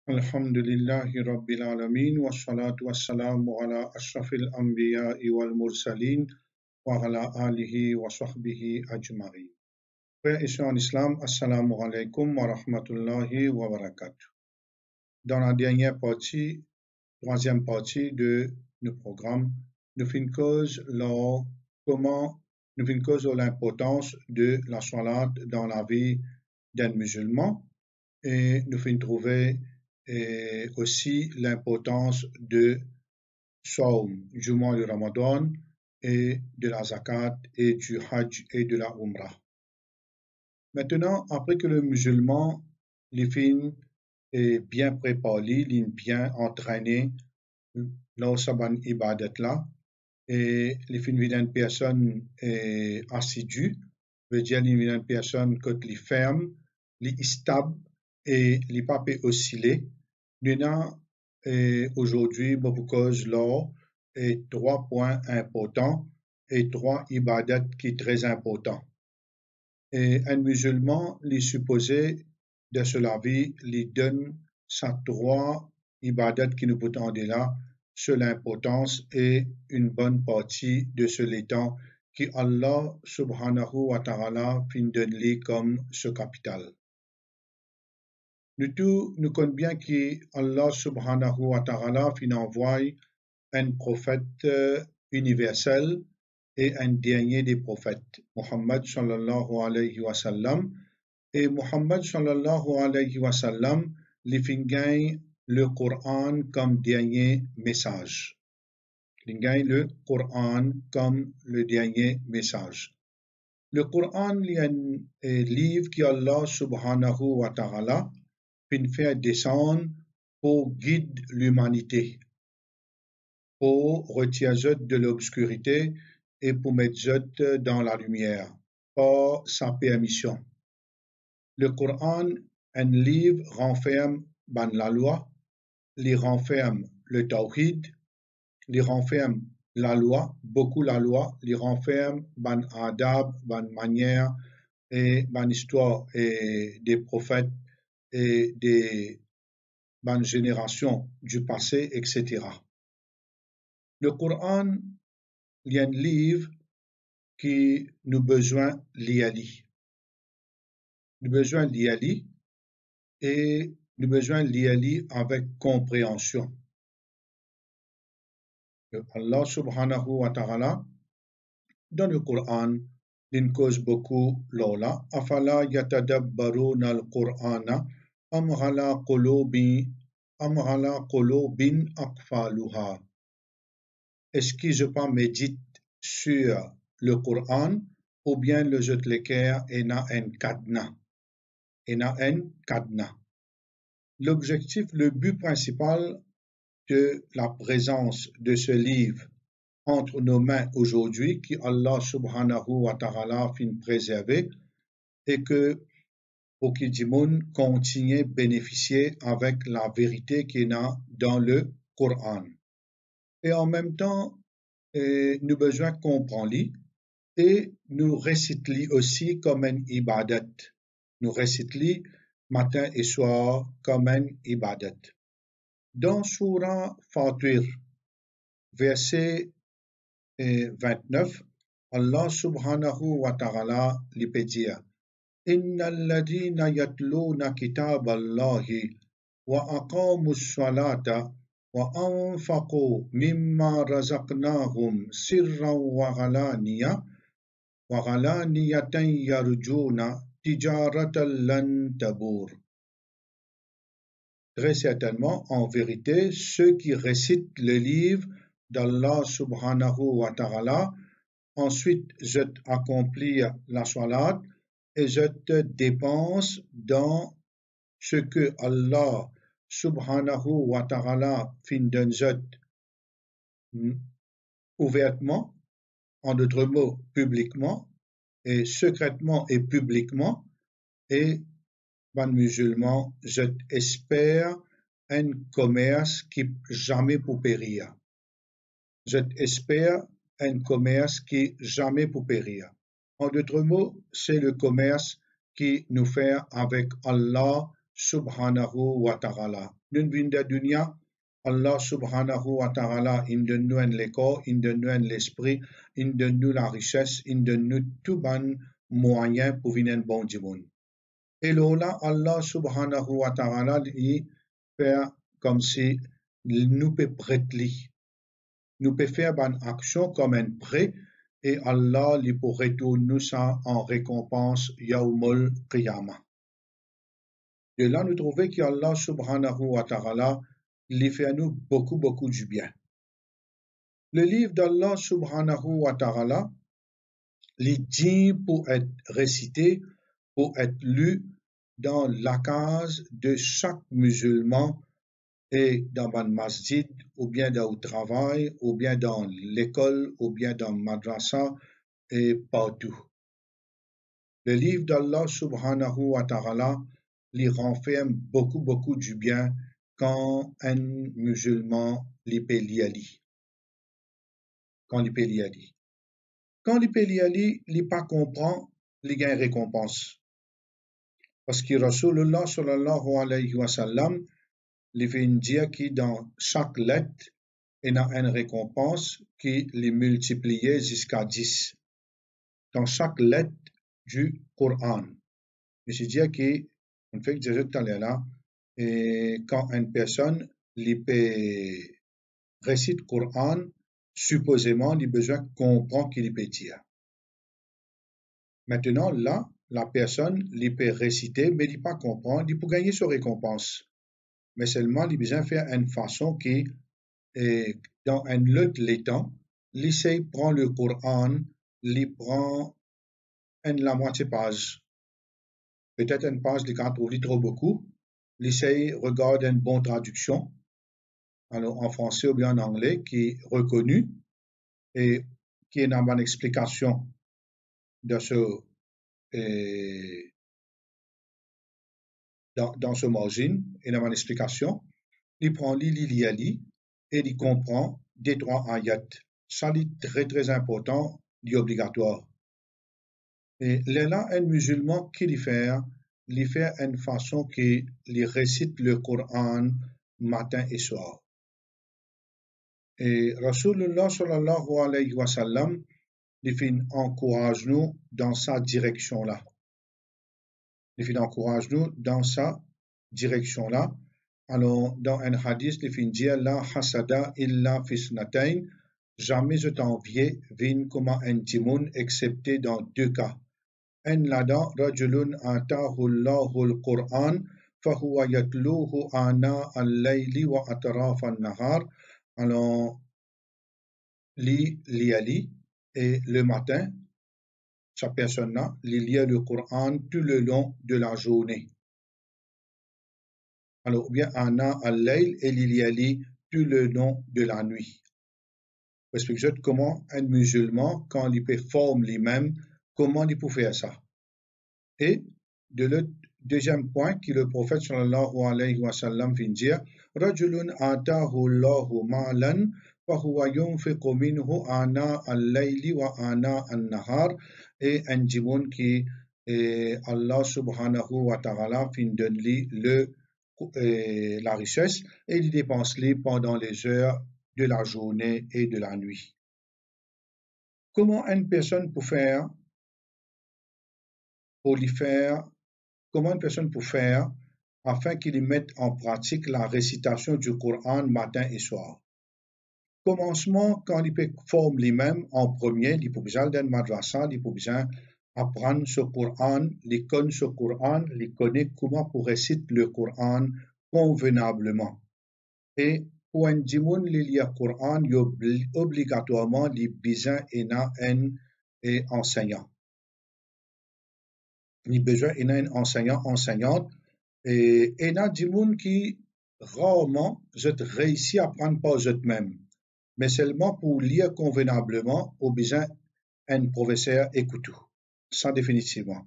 Alhamdulillahi Rabbil Alamin wa salatu wa salamu ala ashrafil anbiya'i wal mursalin wa ala alihi wa sahbihi ajma'in. Frères et sœurs en islam, assalamu alaikum wa rahmatullahi wa barakatuh. Dans la dernière partie, troisième partie de nos programmes, nous finissons cause sur l'importance de la salat dans la vie d'un musulman et nous finissons trouver aussi l'importance de Saum, du mois de Ramadan et de la zakat et du hajj et de la umrah. Maintenant, après que le musulman est bien préparé, il est bien entraîné dans sa bonne ibadat là, et il est une personne assidue, veut dire il est une personne qui est ferme, il est stable et il ne peut pas osciller. Nous avons aujourd'hui beaucoup de causes là et 3 points importants et 3 ibadats qui sont très importants. Et un musulman, il est supposé de se laver, il donne ces 3 ibadats qui nous peut en dire là sur l'importance et une bonne partie de ce temps qui Allah subhanahu wa ta'ala fin donne comme ce capital. Nous connaissons bien que Allah subhanahu wa ta'ala fin envoie un prophète universel et un dernier des prophètes, Muhammad sallallahu alayhi wa sallam. Et Muhammad sallallahu alayhi wa sallam, il fin gagne le Coran comme dernier message. Il gagne le Coran comme le dernier message. Le Coran est un livre que Allah subhanahu wa ta'ala fin faire descendre pour guider l'humanité, pour retirer de l'obscurité et pour mettre dans la lumière, par sa permission. Le Coran, un livre, renferme la loi, il renferme le tawhid, il renferme la loi, beaucoup la loi, il renferme ban adab, ban manière et ban histoire et des prophètes et des ban générations du passé, etc. Le Coran est un livre qui nous besoin lire. Nous besoin lire et nous besoin lire avec compréhension. Allah subhanahu wa ta'ala dans le Coran il cause beaucoup lola afala yatadabbaruna al-Qur'ana am ala qulubin aqfaluha. Est-ce que je pas médite sur le Coran ou bien le jeu de l'équerre et na un cadenas. L'objectif, le but principal de la présence de ce livre entre nos mains aujourd'hui, qui Allah subhanahu wa ta'ala fin préserver, et que pour qu'il continue à bénéficier avec la vérité qu'il y a dans le Coran. Et en même temps, nous besoin comprendre et nous réciter aussi comme un ibadat. Nous réciter matin et soir comme un ibadat. Dans Surah Fatir, verset 29, Allah subhanahu wa ta'ala lui peut dire Inna alladhina yatluna kitab Allahi wa aqamu salata wa anfaqu mimma razaqnahum sirran wa ghalaniyatan yarjuna tijaratan lan tabur. Très certainement, en vérité, ceux qui récitent le livre d'Allah subhanahu wa ta'ala, ensuite je accomplis la salat et je te dépense dans ce que Allah subhanahu wa ta'ala fin donne ouvertement, en d'autres mots, publiquement, et secrètement et publiquement, et ban musulman, je espère un commerce qui jamais pour périr. Je espère un commerce qui jamais pour périr. En d'autres mots, c'est le commerce qui nous fait avec Allah subhanahu wa ta'ala. Nun vin der dunia, Allah subhanahu wa ta'ala, il donne nous le corps, il donne nous l'esprit, il donne nous la richesse, il donne nous tout bon moyen pour venir bon du monde. Et là, Allah subhanahu wa ta'ala, il fait comme si nous peut prêter, nous peut faire une action comme un prêt, et Allah lui pour retourner ça en récompense Yawmul Qiyamah. Et là, nous trouvons qu'Allah subhanahu wa ta'ala lui fait à nous beaucoup du bien. Le livre d'Allah subhanahu wa ta'ala, il dit pour être récité, pour être lu dans la case de chaque musulman et dans un masjid, ou bien dans le travail, ou bien dans l'école, ou bien dans le madrasa, et partout. Le livre d'Allah subhanahu wa ta'ala lui renferme beaucoup du bien quand un musulman l'y peut lire. Quand l'y peut lire. Quand l'y peut lire, l'y pas comprend, l'y gagne récompense. Parce que Rasulullah sallallahu alayhi wa sallam, il vient dire que dans chaque lettre, il y a une récompense qui est multipliée jusqu'à 10. Dans chaque lettre du Coran. C'est-à-dire que, on fait que je tout à l'heure là, et quand une personne récite le Coran, supposément, il a besoin de comprendre qu'il peut dire. Maintenant, là, la personne, il peut réciter, mais il ne peut pas comprendre, il peut gagner sa récompense. Mais seulement, il a besoin de faire une façon qui, dans un autre temps, il essaie de prendre le Coran, il prend la moitié page. Peut-être une page qui trouve trop beaucoup. Il essaie de regarder une bonne traduction, alors en français ou bien en anglais, qui est reconnue et qui est une bonne explication de ce, dans ce margin, une bonne explication. Il prend l'ili et il comprend des 3 ayats. Ça, c'est très important, c'est obligatoire. Et là, un musulman qui il fait une façon qu'il récite le Coran matin et soir. Et Rasulullah sallallahu alayhi wa sallam, il encourage nous dans sa direction-là. Il encourage nous dans sa direction-là. Alors, dans un hadith, il dit la hasada illa fisnatain, jamais je t'enviais vin comme un timoun, excepté dans 2 cas. En lada rajulun atahu Allahul Qur'an fahuwa yatluhu ana al-layli wa atraf al-nahar. Alors, lit et le matin, sa personne-là, lit le Coran tout le long de la journée. Alors, ou bien ana al-layl et lit tout le long de la nuit. Parce que comment un musulman, quand il peut former lui-même, comment il peut faire ça? Et de le deuxième point que le prophète sallallahu alayhi wa sallam vient dire, rajulun atahu Allahu ma'lan fahuwa yunfiqu minhu ana al-layli wa ana an-nahar, et un djimoun qui Allah subhanahu wa ta'ala fin donne la richesse et il dépense-les pendant les heures de la journée et de la nuit. Comment une personne peut faire comment une personne peut faire afin qu'il mette en pratique la récitation du Coran matin et soir? Commencement, quand il peut former lui-même en premier, il peut besoin d'un madrasa, il peut besoin apprendre ce Coran, il connaît ce Coran, il connaît comment pour réciter le Coran convenablement. Et pour un djimoun, il lit le Coran, obligatoirement, il besoin d'un enseignant. Il besoin d'un enseignante, et il y a des gens qui rarement réussissent à apprendre par eux-mêmes, mais seulement pour lire convenablement, au besoin un professeur écoutou, ça définitivement.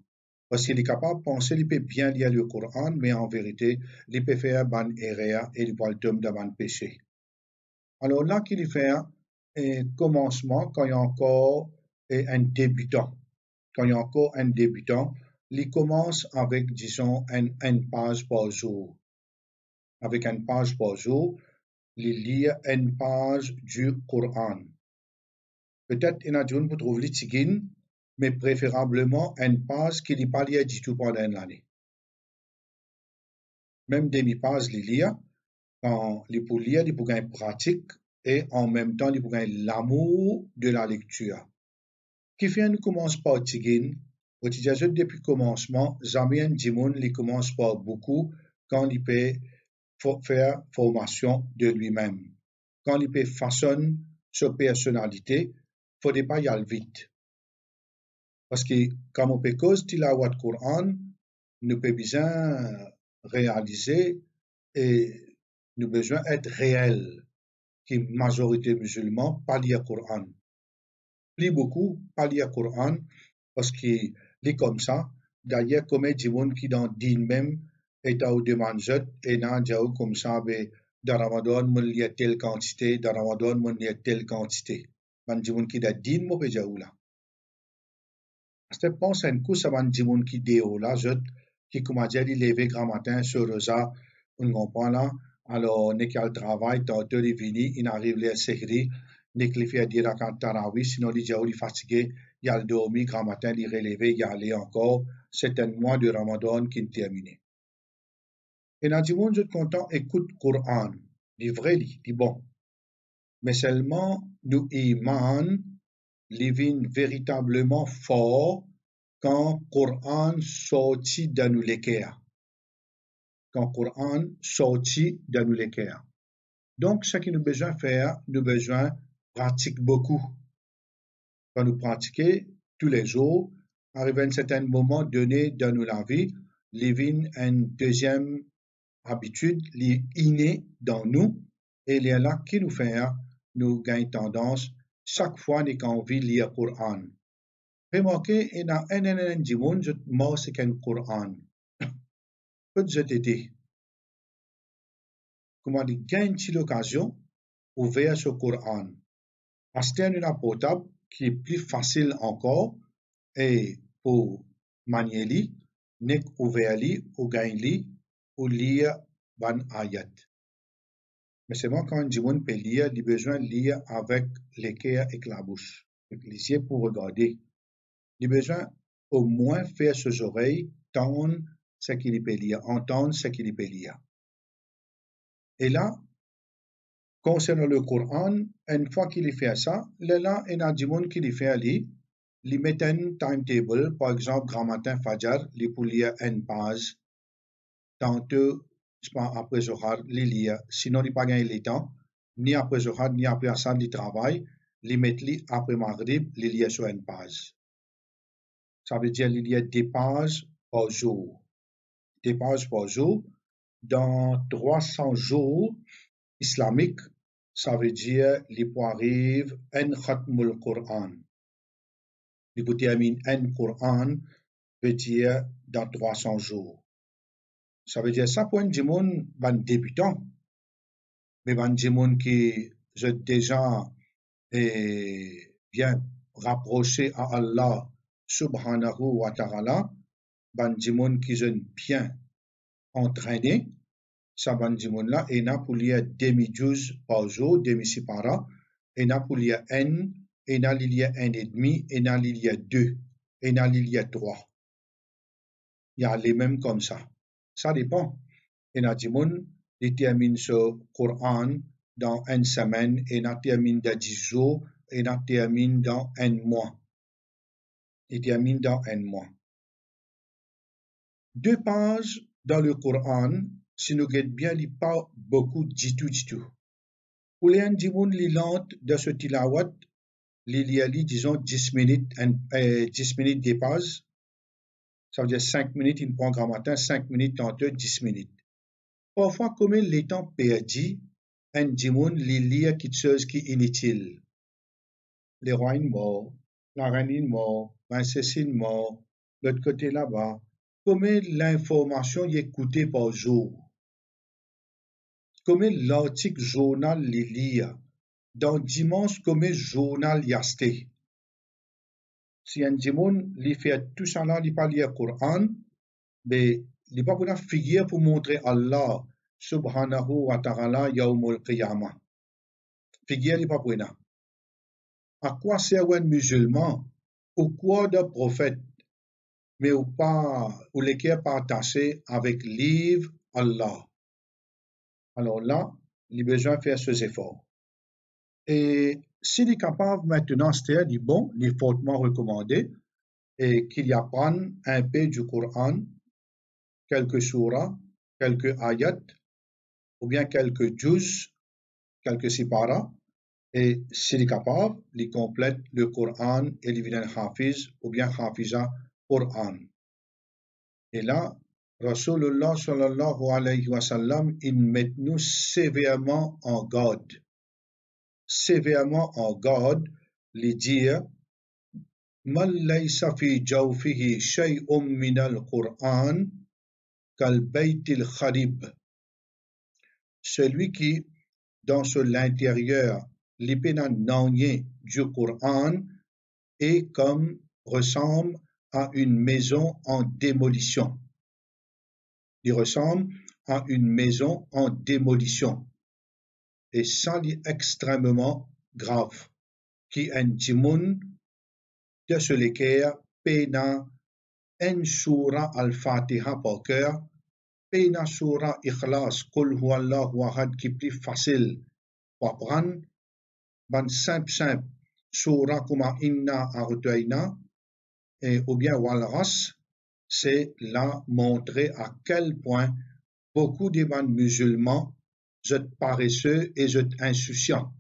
Parce qu'il est capable de penser, il peut bien lire le Coran, mais en vérité, il peut faire une erreur et il peut tomber dans un péché. Alors là, qu'il fait un commencement quand il y a encore un débutant. Quand il y a encore un débutant, il commence avec, disons, une page par jour. Avec une page par jour, il lit une page du Coran. Peut-être il y a des gens qui trouvent les tigines, mais préférablement une page qui n'est pas liée du tout pendant l'année. Même demi-page, il lit, quand il peut lire, il peut gagner pratique et en même temps, il peut gagner l'amour de la lecture. Qui fait nous commence par tigine, au depuis le commencement, jamais un dimon, il commence par beaucoup quand il peut faire formation de lui-même. Quand il peut façonner sa personnalité, il ne faut pas y aller vite. Parce que quand on peut cause tilawat Coran, nous peut bien réaliser et nous besoin être réel, qui majorité musulmane pas lire Coran. Plus beaucoup pas lire Coran parce qu'il est comme ça. D'ailleurs, comme des gens qui dans din même est au demande et nan jaou comme ça, dans Ramadan, mon lit telle quantité, dans Ramadan, mon lit telle quantité. Man gens qui da din mo pe jaou là. Je pense un coup, ça va des gens qui déo là, qui comme dire, il lever grand matin sur rosa, on comprend là. Alors, n'est qu'à le travail, tantôt il vini, il arrive les séries, n'est qu'il fait dire à quand tarawi, sinon il jaou, il fatigué, il a dormi grand matin, il relevé, il allé encore. C'est un mois de Ramadan qui est terminé. Et dans du monde, je suis content, écoute Coran, du vrai lit, du bon. Mais seulement, nous iman, living véritablement fort quand Coran sortit de nous l'équerre. Quand Coran sortit de nous l'équerre. Donc, ce que nous besoin faire, nous besoin pratiquer beaucoup. Quand nous pratiquons tous les jours, arrivé à un certain moment donné dans la vie, living une deuxième habitude, innée dans nous, et il y a là qui nous fait, nous gagnons tendance, chaque fois qu'on a envie de lire le Coran. Remarquez, il y a un monde, je mort c'est qu'un Coran. Peut je t'aider. Comment dire, gagne l'occasion, ouvrir ce Coran. Acheter une portable qui est plus facile encore, et pour manier n'est ouvert ou gagner ou lire ban ayat. Mais c'est moi quand je peut lire, il a besoin de lire avec l'équerre et la bouche. Les yeux pour regarder. Il a besoin au moins faire ses oreilles, entendre ce qu'il peut lire, entendre ce qu'il peut lire. Et là, concernant le Coran, une fois qu'il fait ça, là, il y a du monde qui le fait lire. Il met un timetable, par exemple, grand matin, Fajr, il peut lire une page. Tantôt, après Zohar, il lire. Sinon, il n'a pas gagné le temps, ni après Zohar, ni après Asad, il travaille. Il met après Maghrib, il lire sur une page. Ça veut dire qu'il y a des pages par jour. Des pages par jour. Dans 300 jours islamiques, ça veut dire qu'il arrive un khatmul Qur'an. Il peut terminer un Qur'an, veut dire dans 300 jours. Ça veut dire ça pour un monde débutant, mais un monde qui est déjà bien rapproché à Allah subhanahu wa ta'ala, un monde qui est bien entraîné, ça un monde là, et n'a pour lire demi-douze par jour, demi-sipara, et n'a pour lire un, et n'a lire un et demi, et n'a lire deux, et n'a lire trois. Il y a les mêmes comme ça. Ça dépend. Et n'a il termine ce Coran dans une semaine, et n'a termine dans 10 jours, et n'a termine dans un mois. Il termine dans un mois. 2 pages dans le Coran, si nous regardons bien, il n'y a pas beaucoup du tout. Pour les gens qui lent de ce tilawat, il y a, disons, 10 minutes, 10 minutes de pages. Ça veut dire 5 minutes, il prend grand matin, 5 minutes, tantôt 10 minutes. Parfois, comme les temps perdus, un djimoun lit quelque chose qui est inutile. Les rois sont morts, la reine est morte, princesse est morte, l'autre côté là-bas. Comme l'information est écoutée par jour. Comme l'article journal lit. Dans dimanche, comme journal yasté. Si un djimoun li fait tout ça là, li pas lire le Coran, mais li pas pour figure pour montrer Allah subhanahu wa ta'ala yawmul qiyamah. Figure li pas pour ça. À quoi sert un musulman ou quoi de prophète, mais ou pas, ou lesquels pas attaché avec livre Allah. Alors là, il a besoin de faire ces efforts. Et s'il est capable maintenant, c'est-à-dire, bon, il est fortement recommandé, et qu'il apprenne un peu du Coran, quelques surahs, quelques ayats, ou bien quelques juz, quelques siparas, et s'il est capable, il complète le Coran et il devient hafiz, ou bien hafiza Coran. Et là, Rasulullah sallallahu alayhi wa sallam, il met nous sévèrement en garde. Sévèrement en garde, les dire Man laysa fi jawfihi shay'un min al-Qur'an kal baytil kharib. Celui qui, dans l'intérieur, l'épénan du Coran est comme, ressemble à une maison en démolition. Il ressemble à une maison en démolition. Et ça est extrêmement grave. Qui un djimoun de ce lesquels pena en surah al-Fatiha par cœur, pena surah Ikhlas, Qul huwallahu ahad qui est plus facile pour apprendre, ban simple surah comme Inna A'tayna ou bien Wal-Ras, c'est là montrer à quel point beaucoup de musulmans sont paresseux et sont insouciants.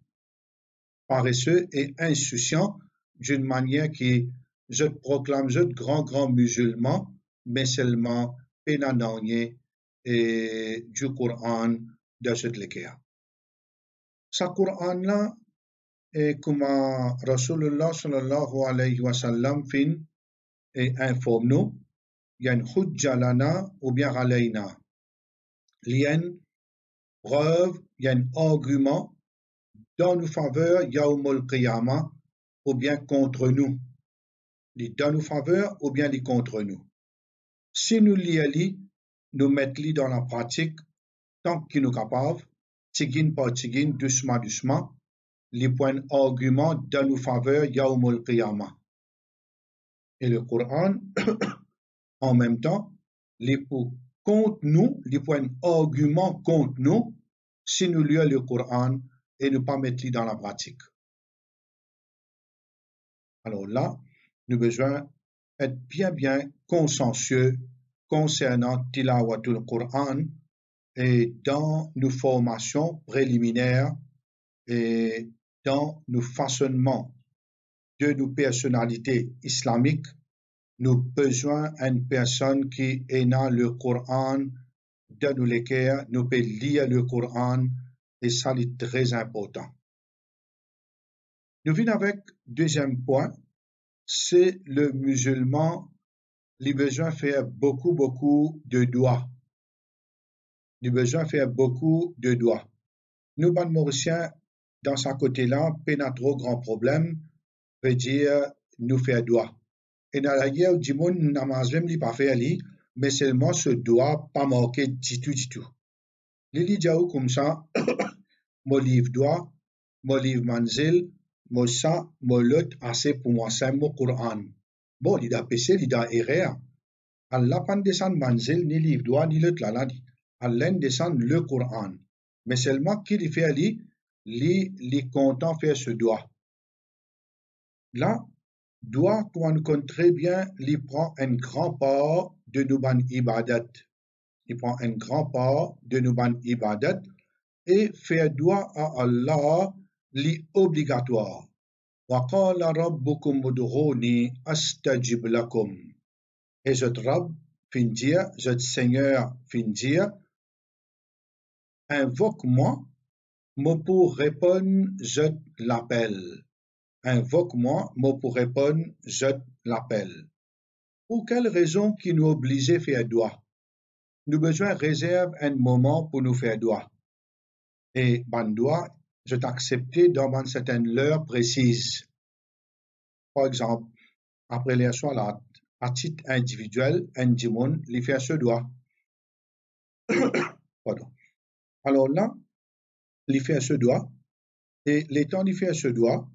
Paresseux et insouciants d'une manière qui je proclame je grand musulman, mais seulement pénananier et du Coran de cette lecture. Ce Coran là est comme Rasulullah sallallahu alayhi wa sallam fin et informe nous, il y a une hujja lana ou bien alayna. Il y a une preuve, il y a un argument dans nos faveurs, yawmul qiyamah, ou bien contre nous. Les dans nos faveurs ou bien les contre nous. Si nous l'y nous mettons dans la pratique, tant qu'il nous capable, tigin par tigin, doucement, les points d'argument dans nos faveurs, yawmul qiyamah. Et le Coran, en même temps, les pour contre nous, les points d'argument contre nous, si nous lisons le Coran et ne pas mettre dans la pratique. Alors là, nous avons besoin d'être bien consciencieux concernant Tilawatul Quran et dans nos formations préliminaires et dans nos façonnements de nos personnalités islamiques, nous avons besoin d'une personne qui est dans le Coran, dans lequel nous pouvons lire le Coran, et ça est très important. Nous venons avec le deuxième point, c'est le musulman, il a besoin de faire beaucoup de doigts. Il a besoin de faire beaucoup de doigts. Nous, ban Mauriciens, dans ce côté-là, pas trop grand problème, veut dire nous faire doigts. Et dans la guerre, du monde, namaz même pas fait ali, mais seulement ce doigt pas marqué du tout. Lili diaou comme ça, mon livre doigt, mon livre manzil, mon ça, mon lot, assez pour moi, c'est mon Coran. Bon, il a péché, il a erreur. Allah pas descend manzil, ni livre doigt, ni lot là, Allah descend le Coran. Mais seulement qu'il fait ali, li content faire ce doigt. Là, doigt, qu'on connaît très bien, il prend un grand part de nos ban ibadat. Il prend un grand part de nos ban ibadat et faire doigt à Allah, li obligatoire. وَقَالَ رَبُّكُمْ ادْعُونِي أَسْتَجِبْ لَكُمْ. Et je Rab fin dire, je Seigneur fin dire, invoque-moi, moi pour répondre, je l'appelle. Invoque-moi, moi pour répondre, je l'appelle. Pour quelle raison qui nous oblige à faire doigt? Nous besoin réserve un moment pour nous faire doigt. Et ban doigt, je t'accepte dans une certaine heure précise. Par exemple, après les soirs, à titre individuel, un djimoun, il fait ce doigt. Pardon. Alors là, il fait ce doigt, et l'étant il fait ce doigt,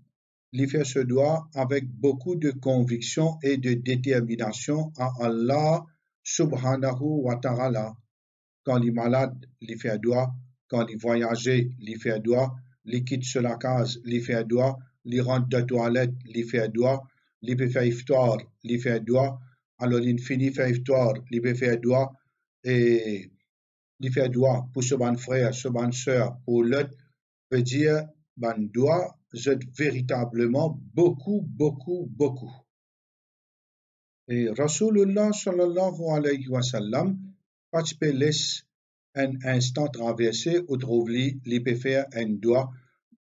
il fait ce doigt avec beaucoup de conviction et de détermination à Allah subhanahu wa ta'ala. Quand il est malade, il fait doigt. Quand il voyage, il fait doigt. Il quitte sur la case, il fait doigt. Il rentre de la toilette, il fait doigt. Il peut faire iftar, il fait doigt. Alors il finit faire iftar, il peut faire doigt. Et il fait doigt pour ce bon frère, ce bon soeur, pour l'autre, veut dire, ban doigt, j'aide véritablement beaucoup, beaucoup, beaucoup. Et Rasulullah sallallahu alayhi wa sallam, quand tu peux laisser un instant traverser, ou trouver, il peut faire un doigt,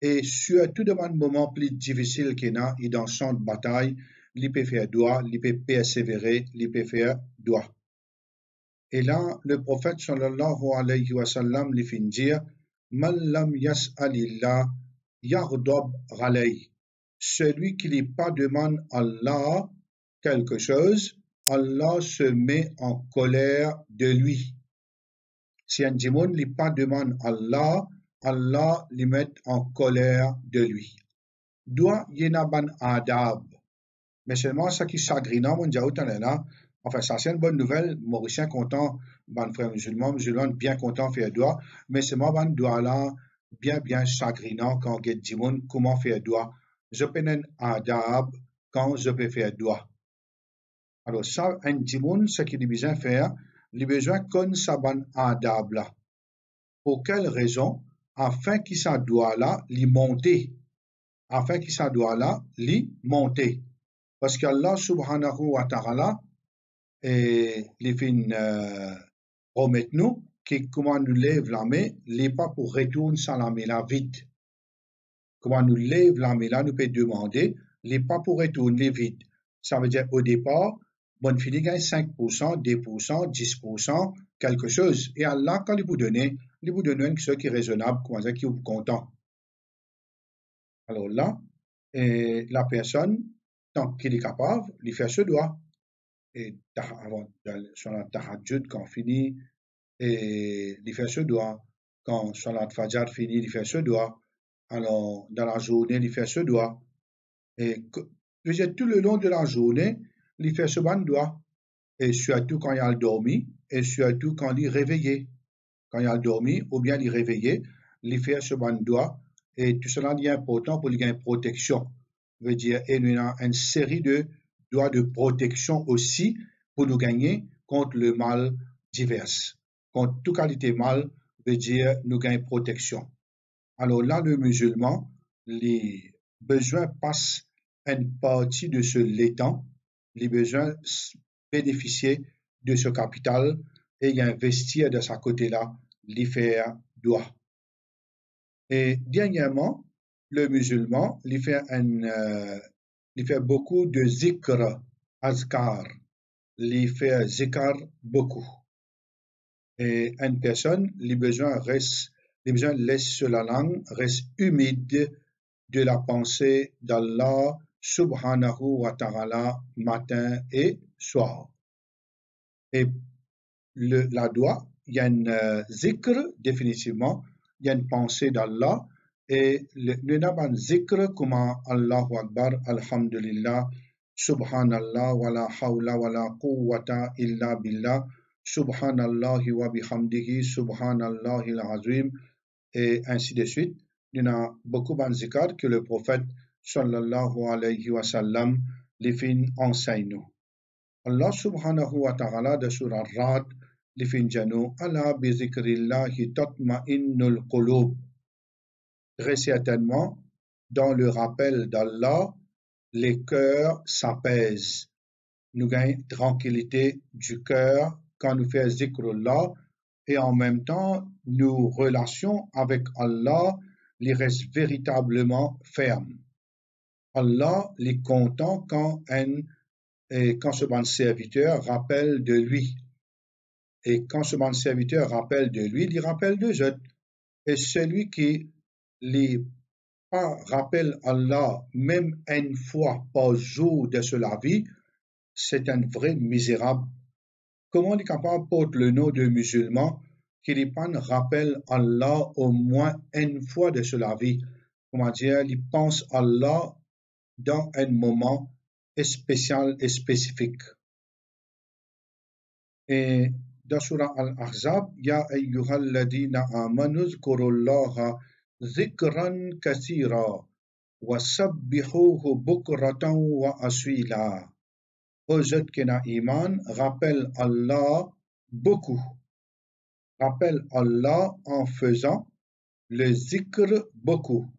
et surtout dans un moment plus difficile qu'il y a, et dans champ de bataille, il peut faire doigt, il peut persévérer, il peut faire doigt. Et là, le prophète sallallahu alayhi wa sallam lui fait dire, Man lam yas'alillah yaghdab alayh. Celui qui n'est pas demande à Allah quelque chose, Allah se met en colère de lui. Si un démon n'est pas demande à Allah, Allah lui met en colère de lui. Doit y en ban adab. Mais seulement ce qui chagrinant, mon diaoutan est là. Enfin, ça c'est une bonne nouvelle. Mauricien content, ban frère musulman bien content faire doigt. Mais c'est moi ban doigt là, bien chagrinant quand get dimon comment faire doigt. Je peux un adab quand je peux faire doigt. Alors ça, un dimon, ce qu'il a besoin de faire, il a besoin qu'on sa ban adab là. Pour quelle raison? Afin qu'il sa doigt là, l'y monter. Afin qu'il sa doigt là, l'y monter. Parce qu'Allah subhanahu wa ta'ala les fin promet nous que comment nous lève la main, n'est pas pour retourner sans la main là vide. Comment nous lève la main là, nous peut demander, n'est pas pour retourner vide. Ça veut dire au départ, bon fini gagne 5%, 2%, 10%, quelque chose. Et Allah, quand il vous donne quelque chose qui est raisonnable, comment dire, qui est content. Alors là, la personne, tant qu'il est capable, il fait ce doigt. Et avant sur la tahajjud, quand on finit, et il fait ce doigt. Quand sur la fajr finit, il fait ce doigt. Alors, dans la journée, il fait ce doigt. Et je veux dire, tout le long de la journée, il fait ce bon doigt. Et surtout quand il a dormi, et surtout quand il est réveillé. Quand il a dormi, ou bien il est réveillé, il fait ce bon doigt. Et tout cela est important pour lui gagner protection. Veut dire, et il y a une série de doigts de protection aussi pour nous gagner contre le mal divers. Contre toute qualité mal, veut dire nous gagner protection. Alors là, le musulman, les besoins passent une partie de ce l'étang, les besoins bénéficier de ce capital et investir de sa côté-là, l'y faire doigt. Et dernièrement, le musulman, il fait beaucoup de zikr, azkar, il fait zikr beaucoup. Et une personne, les besoins laisse sur la langue, reste humide de la pensée d'Allah subhanahu wa ta'ala matin et soir. Et la doigt, il y a une zikr définitivement, il y a une pensée d'Allah et le naban zikr comment Allahu Akbar, Alhamdulillah, Subhanallah, wa la hawla wa la quwwata illa billah, Subhanallah wa bihamdihi, Subhanallah al-azim, et ainsi de suite. Il y a beaucoup de zikr que le prophète sallallahu alayhi wa sallam les fin enseigne nous. Allah subhanahu wa ta'ala de surah Rad les fin jano ala bi zikrillahi tatma'innul qulub. Très certainement, dans le rappel d'Allah, les cœurs s'apaisent. Nous gagnons tranquillité du cœur quand nous faisons zikrullah et en même temps, nos relations avec Allah les restent véritablement fermes. Allah est content quand ce bon serviteur rappelle de lui. Et quand ce bon serviteur rappelle de lui, il rappelle de autres. Et celui qui les pas rappelle Allah même une fois par jour de la vie, c'est un vrai misérable. Comment il est capable de porter le nom de musulman qui rappelle Allah au moins une fois de sa vie? Comment dire, il pense Allah dans un moment spécial et spécifique. Et dans Surah Al-Ahzab, Ya ayyuhalladina amanu zkurullaha zikran kathira wa sabbihuhu bukratan wa aswila. Aux autres qui n'ont iman, rappelle Allah beaucoup. Rappelle Allah en faisant le zikr beaucoup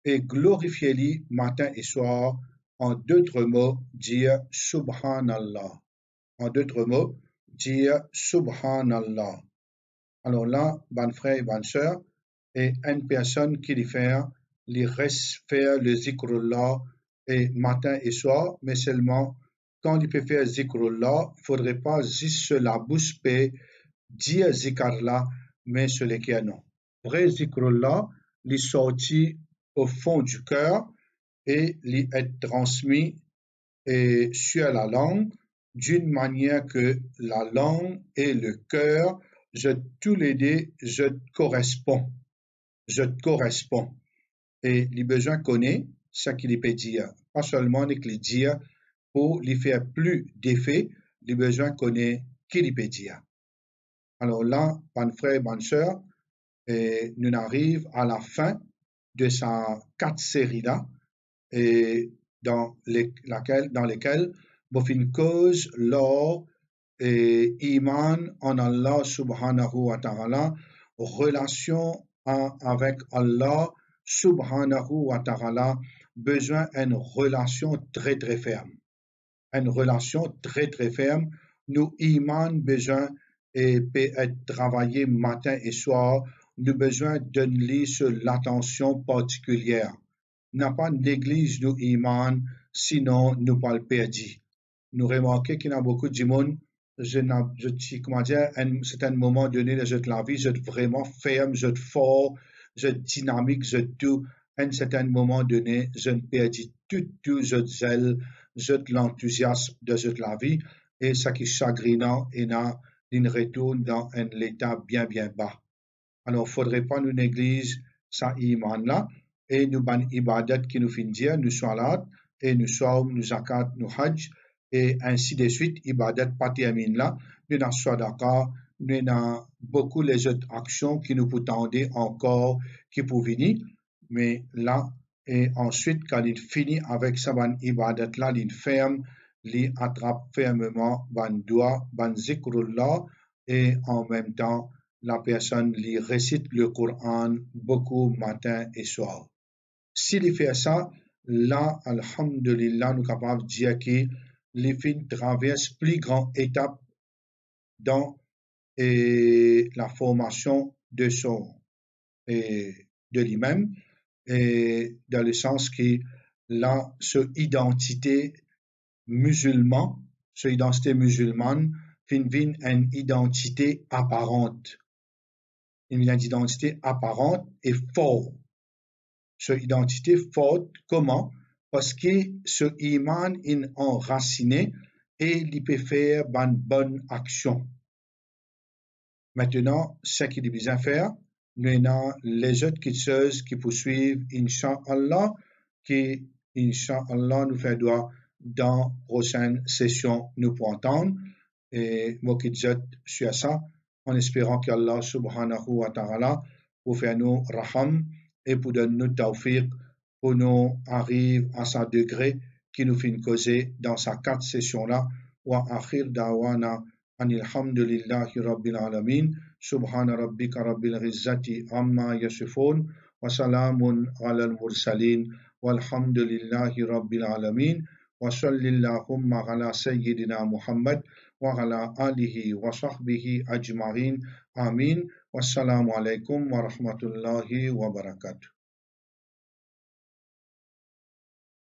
et glorifiez-le matin et soir. En d'autres mots, dire Subhanallah. En d'autres mots, dire Subhanallah. Alors là, bonne frère et bonne sœur, et une personne qui les reste faire le zikrullah et matin et soir, mais seulement quand il peut faire zikrullah, il ne faudrait pas juste sur la bouche pour dire zikarlah, mais sur les cœurs non. Vrai zikrullah, il sorti au fond du cœur et il est transmis sur la langue d'une manière que la langue et le cœur, tous les deux, je correspond. Je correspond. Et les besoins connaît ce qu'il peut dire. Pas seulement les dire pour lui faire plus d'effet, les besoins connaît qu'il peut dire. Alors là, bonne frère, bonne sœur, nous arrivons à la fin de sa 4 séries-là, et dans lesquelles Bofin cause l'or et iman en Allah subhanahu wa ta'ala, relation avec Allah subhanahu wa ta'ala, besoin d'une relation très très ferme. Une relation très très ferme. Nous iman besoin et peut être travaillé matin et soir. Nous besoin d'une liste l'attention particulière. N'a pas néglige nous iman, sinon nous pas le perdu. Nous remarquons qu'il y a beaucoup de monde, comment dire, c'est un moment donné de la vie, je suis vraiment ferme, je suis fort, je suis dynamique, je suis tout. À un certain moment donné, je ne perdis tout, je zèle, je l'enthousiasme de la vie, et ce qui est chagrinant, et là, il retourne dans un état bien bas. Alors, il ne faudrait pas nous négliger ça iman-là, et nous ban ibadat qui nous finit dire, nous salat, et nous sommes, nous zakat, nous hajj, et ainsi de suite, ibadat patiamin là, nous n'avons sadaqa, nous avons beaucoup les autres actions qui nous tendent encore, qui peuvent venir, mais là, et ensuite, quand il finit avec sa ban ibadat là, il ferme, il attrape fermement ban doigt, ban zikrullah, et en même temps, la personne lui récite le Coran beaucoup matin et soir. S'il fait ça, là, alhamdulillah, nous sommes capables de dire que les filles traversent plus grande étape dans la formation de de lui-même, et dans le sens que là, cette identité musulmane, devient une identité apparente. Une identité apparente et forte. Cette identité forte, comment? Parce que ce iman est enraciné et il peut faire une bonne action. Maintenant, ce qu'il est besoin de faire, nous avons les autres choses qui poursuivent, Inch'Allah, qui, Inch'Allah, nous fait droit dans la prochaine session, nous pour entendre. Et moi qui dis sur ça, en espérant qu'Allah subhanahu wa ta'ala pour faire nous raham et pour donner nous tawfiq pour nous arriver à ce degré qui nous fait causer dans sa 4 sessions-là. Wa akhir da'wana anil hamdulillahi rabbil alamin subhana rabbika rabbil izzati amma yasifun wa salamun ala al-mursalin walhamdulillahi rabbil alamin wa sallillahumma ala sayyidina Muhammad وعلى آله وصحبه أجمعين آمين والسلام عليكم ورحمة الله وبركاته